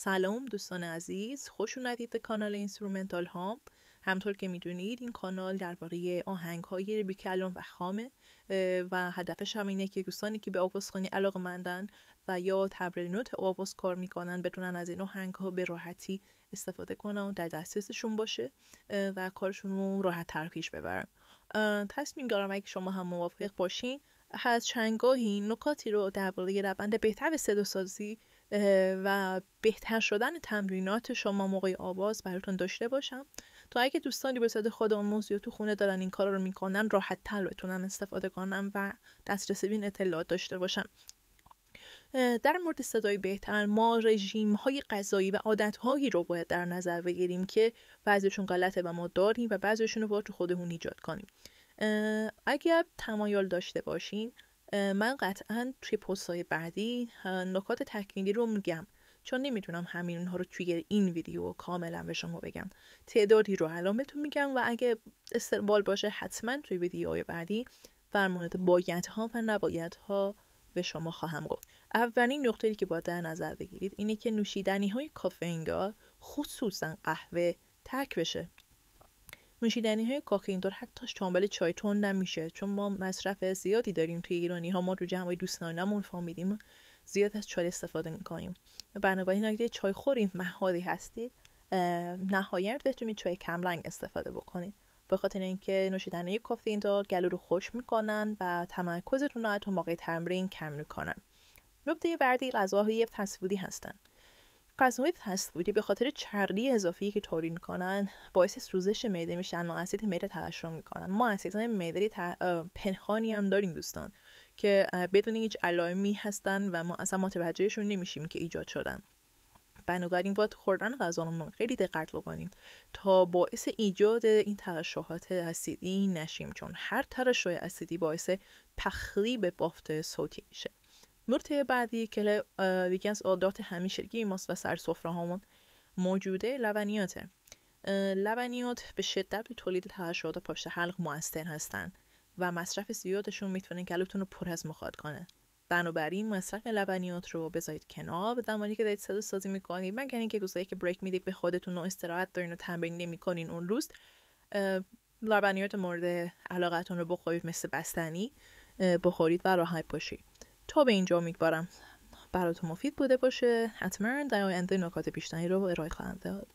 سلام دوستان عزیز، خوش اومدید به کانال اینسترومنتال هام. همطور که میدونید این کانال درباره آهنگ‌های بی‌کلام و خامه و هدفش هم اینه که دوستانی که به آوازخوانی علاقه‌مندن و یا تمرینات آواز کار میکنن بتونن از این آهنگ‌ها به راحتی استفاده کنن و در دسترسشون باشه و کارشون رو راحت‌تر پیش ببرن. تصمیم دارم اگه شما هم موافق باشین از چندگاهی نکاتی رو درباره روند بهتر صداسازی و بهتر شدن تمرینات شما موقع آواز براتون داشته باشم تا اگه دوستانی به صد خودآموز یا تو خونه دارن این کارا رو میکنن راحت تر بتونن استفاده کنن و دسترسی به این اطلاعات داشته باشن. در مورد صدای بهتر ما رژیم های غذایی و عادت هایی رو باید در نظر بگیریم که بعضیشون غلطه و ما داریم و بعضیشون رو باید خودمون ایجاد کنیم. اگر تمایل داشته باشین من قطعا توی پست‌های بعدی نکات تکمیلی رو میگم، چون نمیتونم همین اونها رو توی این ویدیو کاملا به شما بگم. تعدادی رو الان بهتون میگم و اگه استقبال باشه حتما توی ویدیوهای بعدی در مورد بایدها و نبایدها به شما خواهم گفت. اولین نکته‌ای که باید در نظر بگیرید اینه که نوشیدنی‌های کافئین‌دار خصوصا قهوه ترک بشه. نوشیدنی‌های کافئین‌دار حتی شامل چای تند نمیشه، چون ما مصرف زیادی داریم توی ایرانی‌ها. ما تو جمع‌های دوستانمون فهمیدیم زیاد از چای استفاده می‌کنیم. بنابراین اگه چای خوریم مهاری هستید نهایت بتونید چای کم رنگ استفاده بکنید، به خاطر اینکه نوشیدنی کافئین‌دار گلو رو خشک می‌کنن و تمرکزتون رو حتی موقع تمرین کم می‌کنن. نکته بعدی غذاهای فست‌فودی هستن. غذاهای فست‌فودی به خاطر چربی اضافی که تولید میکنن باعث سوزش معده میشن و اسید معده ترشح میکنن. ما اسیدهای معده پنهانی هم داریم دوستان که بدون هیچ علائمی هستن و ما اصلا متوجهشون نمیشیم که ایجاد شدن. بنابراین باید خوردن غذا رو خیلی دقت بکنیم تا باعث ایجاد این ترشحات اسیدی نشیم، چون هر ترشح اسیدی باعث تخریب بافت صوتی میشه. نکته بعدی که یکی از عادات همیشگی ماست و سر سفره هامون موجوده لبنیاته. لبنیات به شدت به تولید ترشحات پشت حلق مؤثر هستن و مصرف زیادشون میتونه گلوتون رو پر از مخاط کنه. بنابراین مصرف لبنیات رو بذارید کنار زمانی که دارید صدا سازی میکنید، مگر اینکه روزایی که بریک میدید به خودتون و استراحت دارین و تمرین نمیکنین اون روز لبنیات مورد علاقتون رو بخورید، مثل بستنی بخورید و راحت باشید. تا به اینجا امیدوارم براتون مفید بوده باشه. حتما در آینده نکات بیشتری رو ارائه خواهم داد.